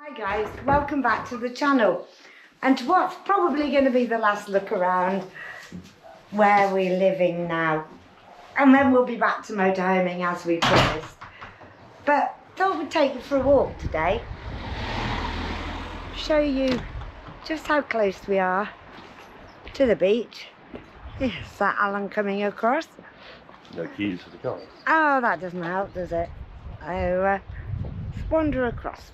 Hi guys, welcome back to the channel and to what's probably going to be the last look around where we're living now, and then we'll be back to motorhoming as we promised. But thought we'd take you for a walk today, show you just how close we are to the beach. Is that Alan coming across? No keys to the car. Oh, that doesn't help, does it? So let's wander across.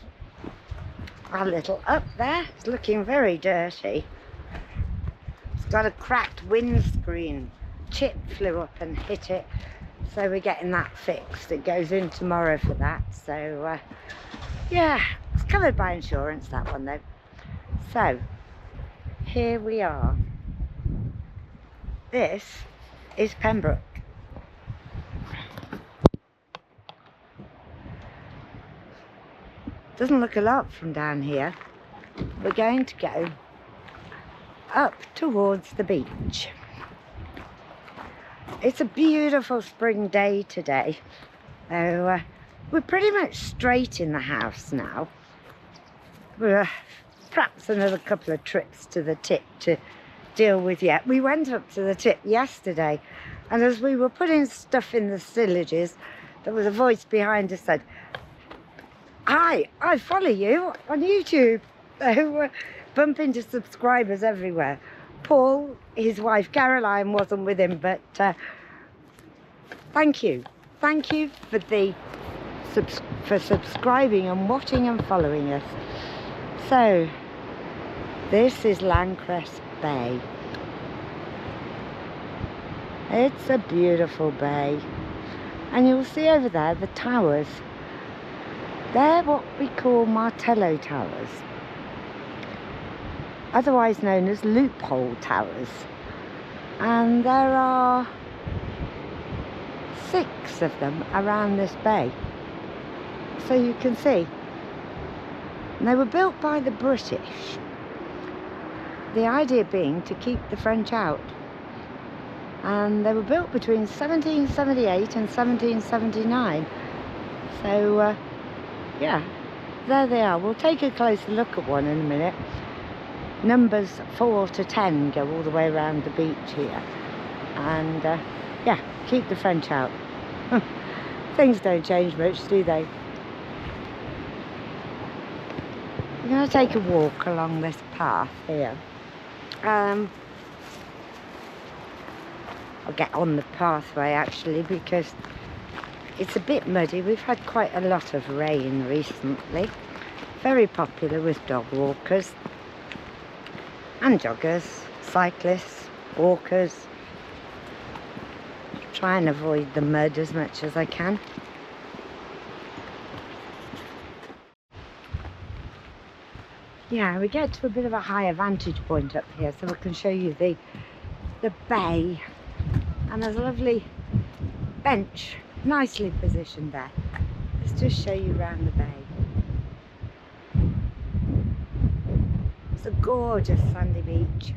Our little up there, it's looking very dirty. It's got a cracked windscreen. Chip flew up and hit it, so we're getting that fixed. It goes in tomorrow for that. So yeah, it's covered by insurance, that one though. So here we are. This is Penbrook. Doesn't look a lot from down here. We're going to go up towards the beach. It's a beautiful spring day today. So we're pretty much straight in the house now. We're perhaps another couple of trips to the tip to deal with yet. We went up to the tip yesterday, and as we were putting stuff in the stillages, there was a voice behind us said, "Hi, I follow you on YouTube." So bump into subscribers everywhere. Paul, his wife Caroline wasn't with him, but thank you for subscribing and watching and following us. So this is Landcrest Bay. It's a beautiful bay, and you'll see over there the towers. They're what we call Martello Towers, otherwise known as loophole towers, and there are 6 of them around this bay, so you can see. And they were built by the British, the idea being to keep the French out, and they were built between 1778 and 1779. So yeah, there they are. We'll take a closer look at one in a minute. Numbers 4 to 10 go all the way around the beach here, and yeah, keep the French out. Things don't change much, do they? We're going to take a walk along this path here. I'll get on the pathway actually, because it's a bit muddy. We've had quite a lot of rain recently. Very popular with dog walkers and joggers, cyclists, walkers. Try and avoid the mud as much as I can. Yeah, we get to a bit of a higher vantage point up here, so we can show you the bay. And there's a lovely bench, nicely positioned there. Let's just show you around the bay. It's a gorgeous sandy beach,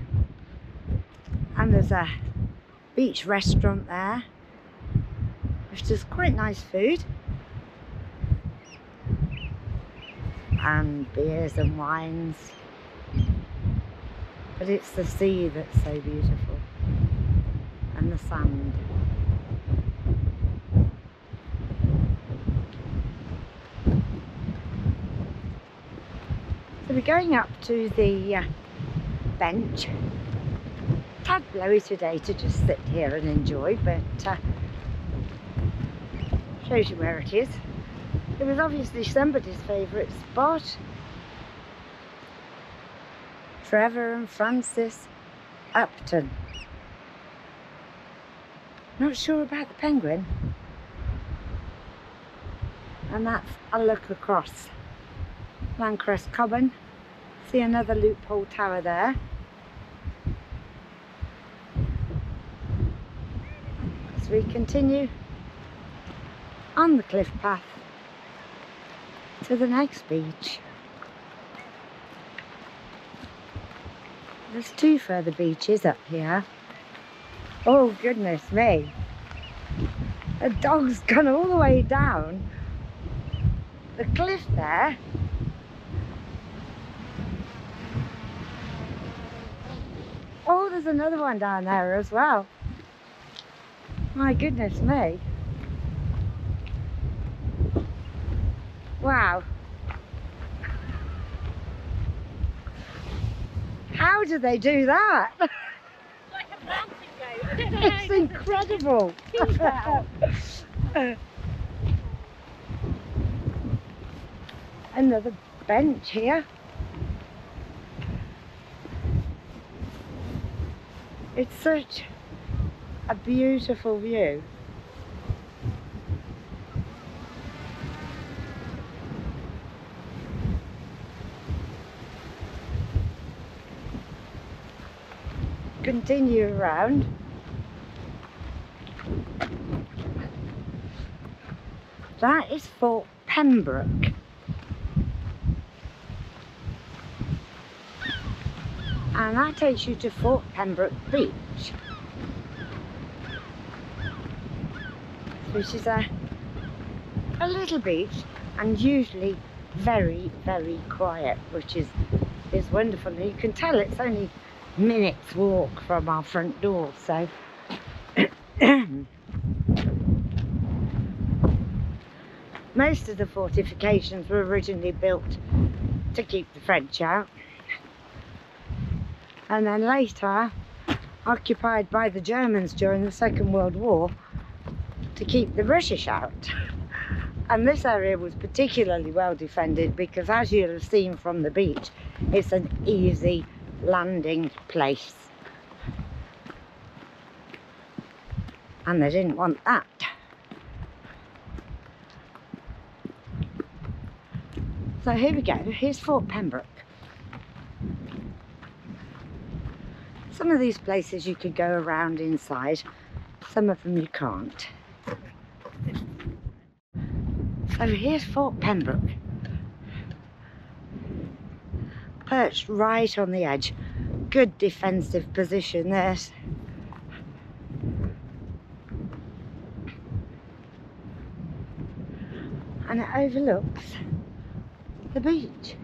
and there's a beach restaurant there, which does quite nice food, and beers and wines. But it's the sea that's so beautiful, and the sand. So we're going up to the bench. Tad blowy today to just sit here and enjoy, but shows you where it is. It was obviously somebody's favourite spot. Trevor and Francis Upton. Not sure about the penguin. And that's a look across Landcrest Common. See another loophole tower there. As we continue on the cliff path to the next beach. There's 2 further beaches up here. Oh goodness me. The dog's gone all the way down the cliff there Oh, there's another one down there as well. My goodness me. Wow. How do they do that? Like a mountain goat. I don't know how It's incredible. Another bench here. It's such a beautiful view. Continue around. That is Fort Penbrook. And that takes you to Fort Penbrook Beach, which is a little beach and usually very, very quiet, which is wonderful. And you can tell it's only minutes walk from our front door, so most of the fortifications were originally built to keep the French out, and then later occupied by the Germans during the Second World War to keep the British out. And this area was particularly well defended because, as you'll have seen from the beach, it's an easy landing place. And they didn't want that. So here we go, here's Fort Penbrook. Some of these places you could go around inside, some of them you can't. So here's Fort Penbrook, perched right on the edge. Good defensive position there. And it overlooks the beach.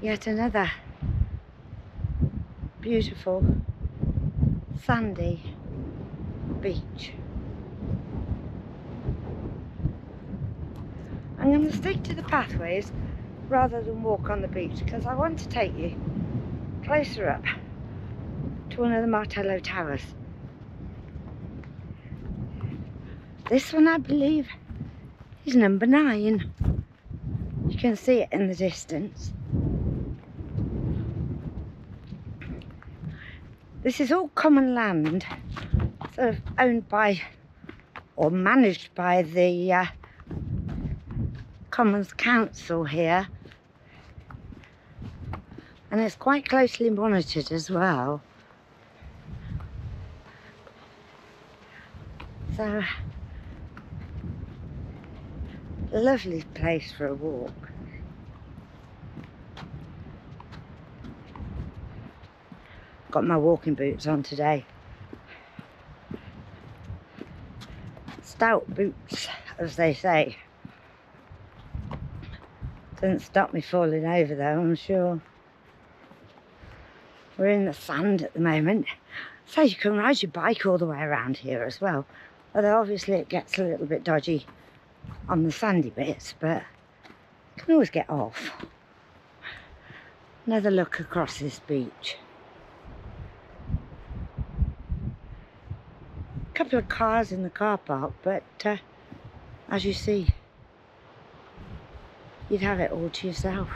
Yet another beautiful sandy beach. I'm going to stick to the pathways rather than walk on the beach because I want to take you closer up to one of the Martello Towers. This one, I believe, is number 9. You can see it in the distance. This is all common land, sort of owned by or managed by the Commons Council here, and it's quite closely monitored as well. So, lovely place for a walk. Got my walking boots on today. Stout boots, as they say. Doesn't stop me falling over though, I'm sure. We're in the sand at the moment, so you can ride your bike all the way around here as well. Although obviously it gets a little bit dodgy on the sandy bits, but you can always get off. Another look across this beach. A couple of cars in the car park, but as you see, you'd have it all to yourself.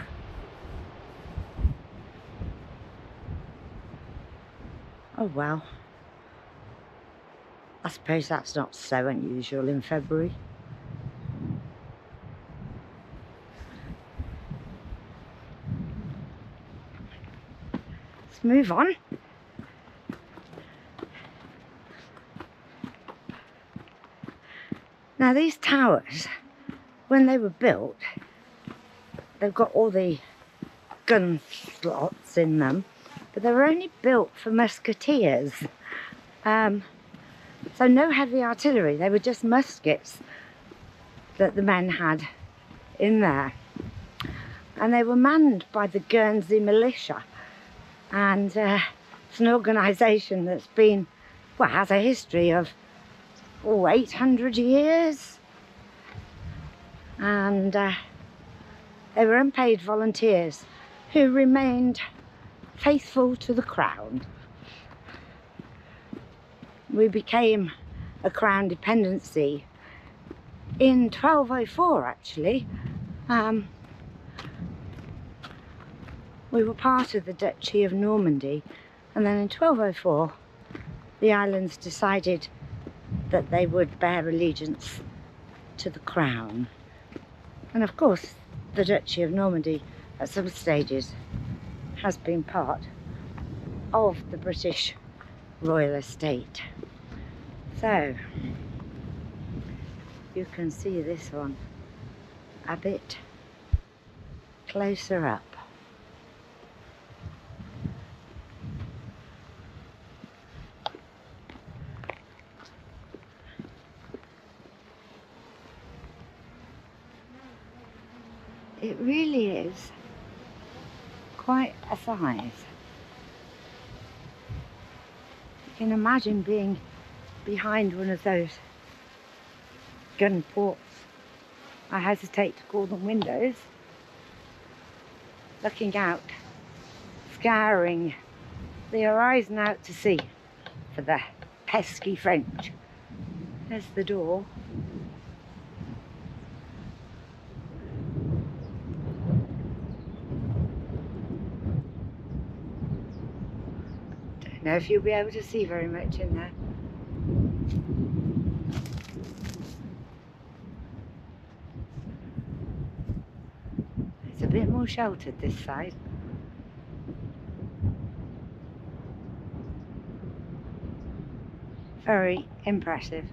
Oh well, I suppose that's not so unusual in February. Let's move on. Now these towers, when they were built, they've got all the gun slots in them, but they were only built for musketeers. So no heavy artillery, they were just muskets that the men had in there. and they were manned by the Guernsey militia, and it's an organisation that's been, well, has a history of 800 years, and they were unpaid volunteers who remained faithful to the crown. We became a crown dependency in 1204 actually. We were part of the Duchy of Normandy, and then in 1204 the islands decided that they would bear allegiance to the crown. And of course the Duchy of Normandy at some stages has been part of the British royal estate. So you can see this one a bit closer up. It really is quite a size. You can imagine being behind one of those gun ports. I hesitate to call them windows. Looking out, scouring the horizon out to sea for the pesky French. There's the door. Don't know if you'll be able to see very much in there. It's a bit more sheltered this side. Very impressive.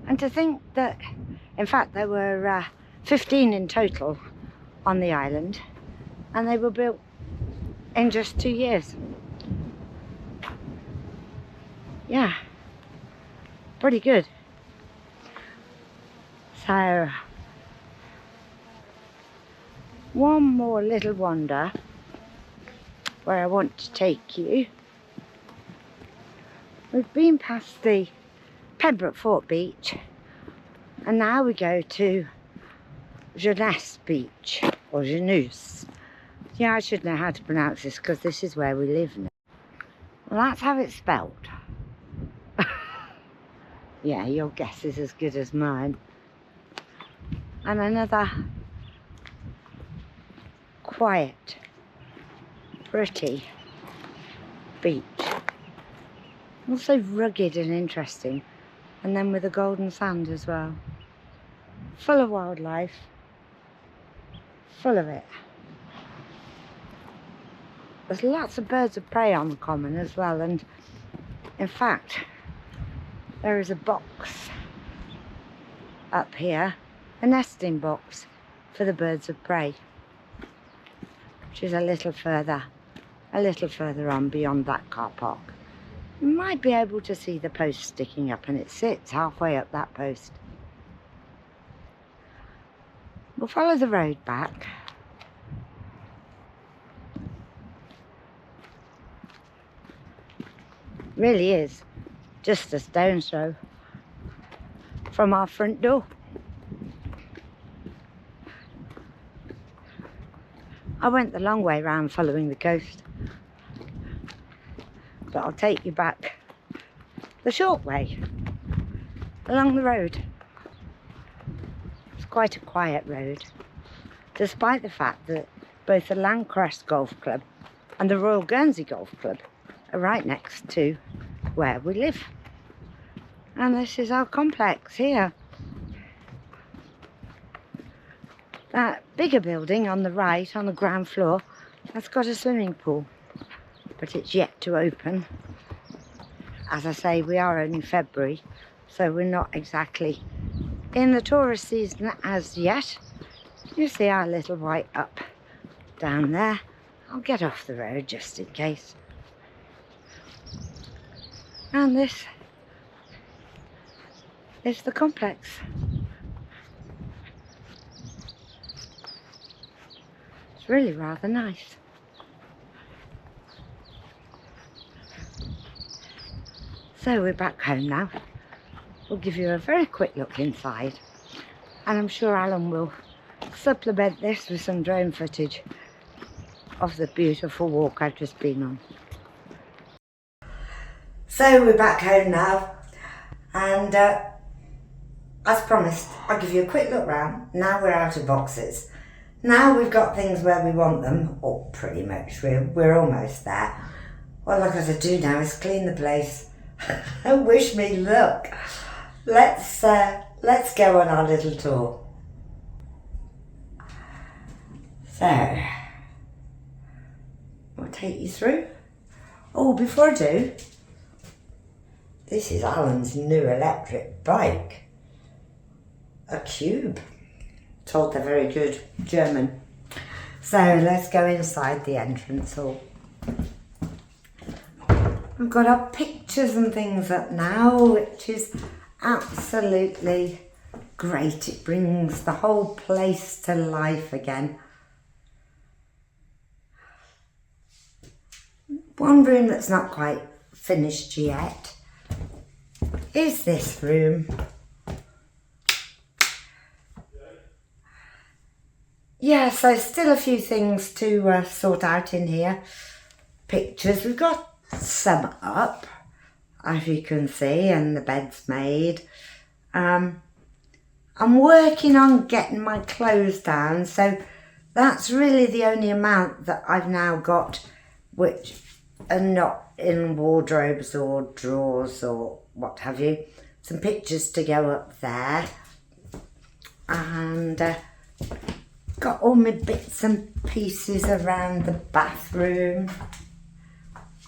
And to think that, in fact, there were 15 in total on the island, and they were built in just 2 years. Yeah, pretty good. So, one more little wander where I want to take you. We've been past the Penbrook Fort Beach, and now we go to Jeunesse Beach, or Jeunesse. Yeah, I should know how to pronounce this because this is where we live now. Well, that's how it's spelled. Yeah, your guess is as good as mine. And another quiet, pretty beach. Also rugged and interesting, and then with the golden sand as well. Full of wildlife, full of it. There's lots of birds of prey on the common as well, and in fact there is a box up here, a nesting box for the birds of prey, which is a little further on beyond that car park. You might be able to see the post sticking up, and it sits halfway up that post. We'll follow the road back. Really is just a stone's throw from our front door. I went the long way round following the coast, but I'll take you back the short way along the road. It's quite a quiet road, despite the fact that both the Landcrest Golf Club and the Royal Guernsey Golf Club are right next to where we live. And this is our complex here. That bigger building on the right, on the ground floor, that's got a swimming pool, but it's yet to open. As I say, we are only February, so we're not exactly in the tourist season as yet. You see our little white up down there. I'll get off the road just in case. And this is the complex. It's really rather nice. So we're back home now. We'll give you a very quick look inside, and I'm sure Alan will supplement this with some drone footage of the beautiful walk I've just been on. So we're back home now, and as promised, I'll give you a quick look round. Now we're out of boxes. Now we've got things where we want them, or pretty much, we're almost there. What I've got to do now is clean the place. Wish me luck. Let's go on our little tour. So, I'll take you through. Oh, before I do, this is Alan's new electric bike. A Cube. Told they're very good German. So let's go inside the entrance hall. We've got our pictures and things up now, which is absolutely great. It brings the whole place to life again. One room that's not quite finished yet is this room. Yeah, so still a few things to sort out in here. Pictures, we've got some up, as you can see, and the bed's made. I'm working on getting my clothes down, so that's really the only amount that I've now got which are not in wardrobes or drawers or what have you. Some pictures to go up there, and got all my bits and pieces around the bathroom.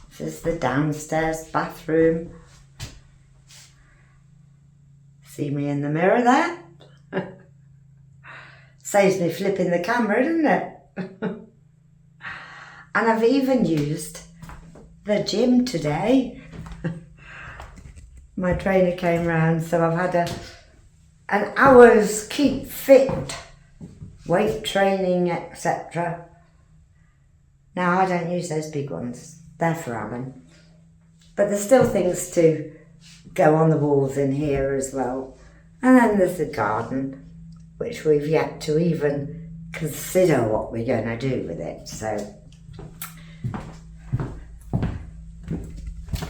This is the downstairs bathroom. See me in the mirror there? Saves me flipping the camera, doesn't it? And I've even used the gym today. My trainer came round, so I've had an hour's keep fit, weight training, etc. Now, I don't use those big ones. They're for Alan. But there's still things to go on the walls in here as well. And then there's the garden, which we've yet to even consider what we're going to do with it. So,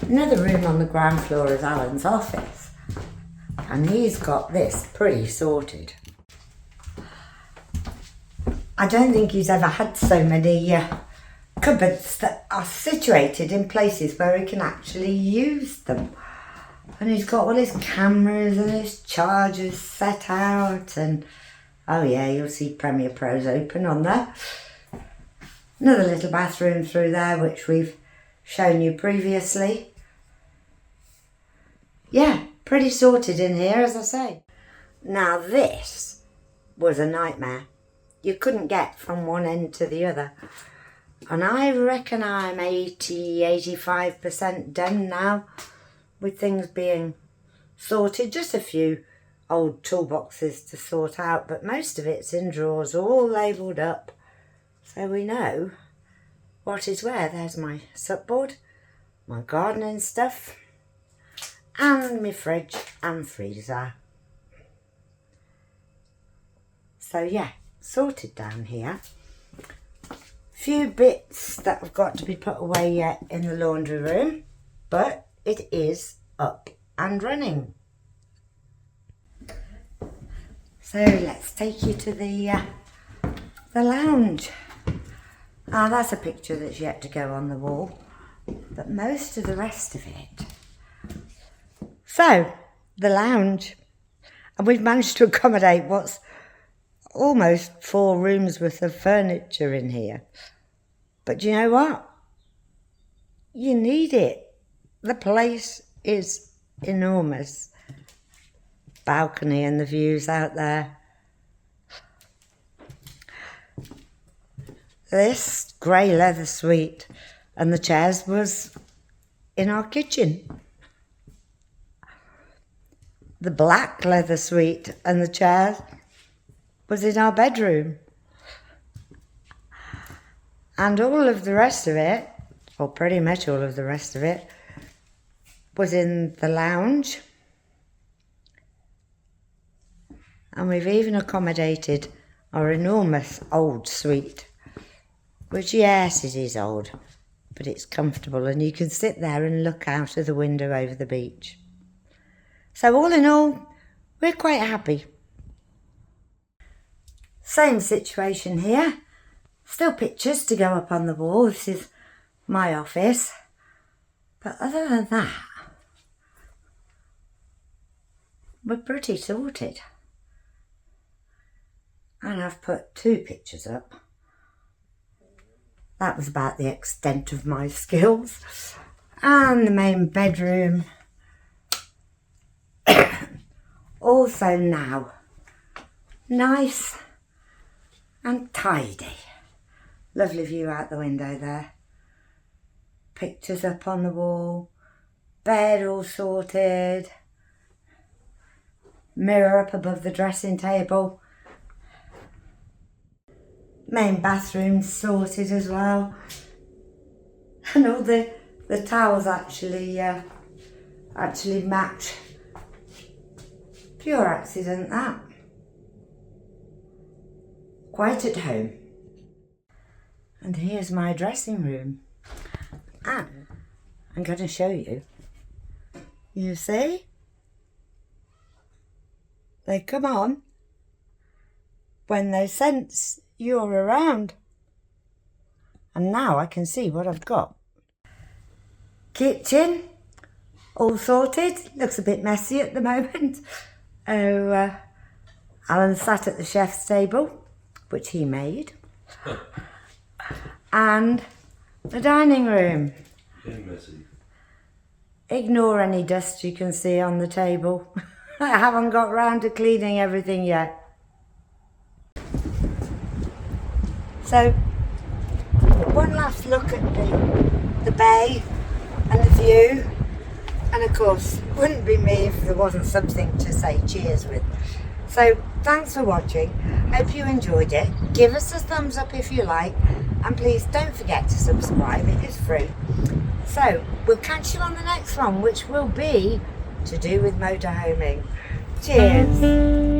another room on the ground floor is Alan's office. And he's got this pretty sorted. I don't think he's ever had so many cupboards that are situated in places where he can actually use them. And he's got all his cameras and his chargers set out, and oh yeah, you'll see Premiere Pros open on there. Another little bathroom through there, which we've shown you previously. Yeah, pretty sorted in here, as I say. Now this was a nightmare. You couldn't get from one end to the other. And I reckon I'm 85% done now with things being sorted. Just a few old toolboxes to sort out, but most of it's in drawers, all labelled up, so we know what is where. There's my supboard, my gardening stuff, and my fridge and freezer. So yeah, sorted down here. Few bits that have got to be put away yet in the laundry room, but it is up and running. So let's take you to the lounge. Ah, that's a picture that's yet to go on the wall, but most of the rest of it. So the lounge, and we've managed to accommodate what's almost 4 rooms worth of furniture in here. But you know what? You need it. The place is enormous. Balcony and the views out there. This grey leather suite and the chairs was in our kitchen. The black leather suite and the chairs was in our bedroom. And all of the rest of it, or pretty much all of the rest of it, was in the lounge. And we've even accommodated our enormous old suite, which, yes, it is old, but it's comfortable, and you can sit there and look out of the window over the beach. So all in all, we're quite happy. Same situation here. Still pictures to go up on the wall. This is my office. But other than that, we're pretty sorted. And I've put 2 pictures up. That was about the extent of my skills. And the main bedroom. Also now nice and tidy. Lovely view out the window there. Pictures up on the wall. Bed all sorted. Mirror up above the dressing table. Main bathroom sorted as well. And all the towels actually match. Pure accident, that. Quite at home. And here's my dressing room. And I'm going to show you. You see? They come on when they sense you're around. And now I can see what I've got. Kitchen, all sorted. Looks a bit messy at the moment. Alan sat at the chef's table, which he made. And the dining room. Very messy. Ignore any dust you can see on the table. I haven't got round to cleaning everything yet. So, one last look at the bay and the view. And of course, it wouldn't be me if there wasn't something to say cheers with. So, thanks for watching. Hope you enjoyed it. Give us a thumbs up if you like. And please don't forget to subscribe, it is free. So, we'll catch you on the next one, which will be to do with motorhoming. Cheers.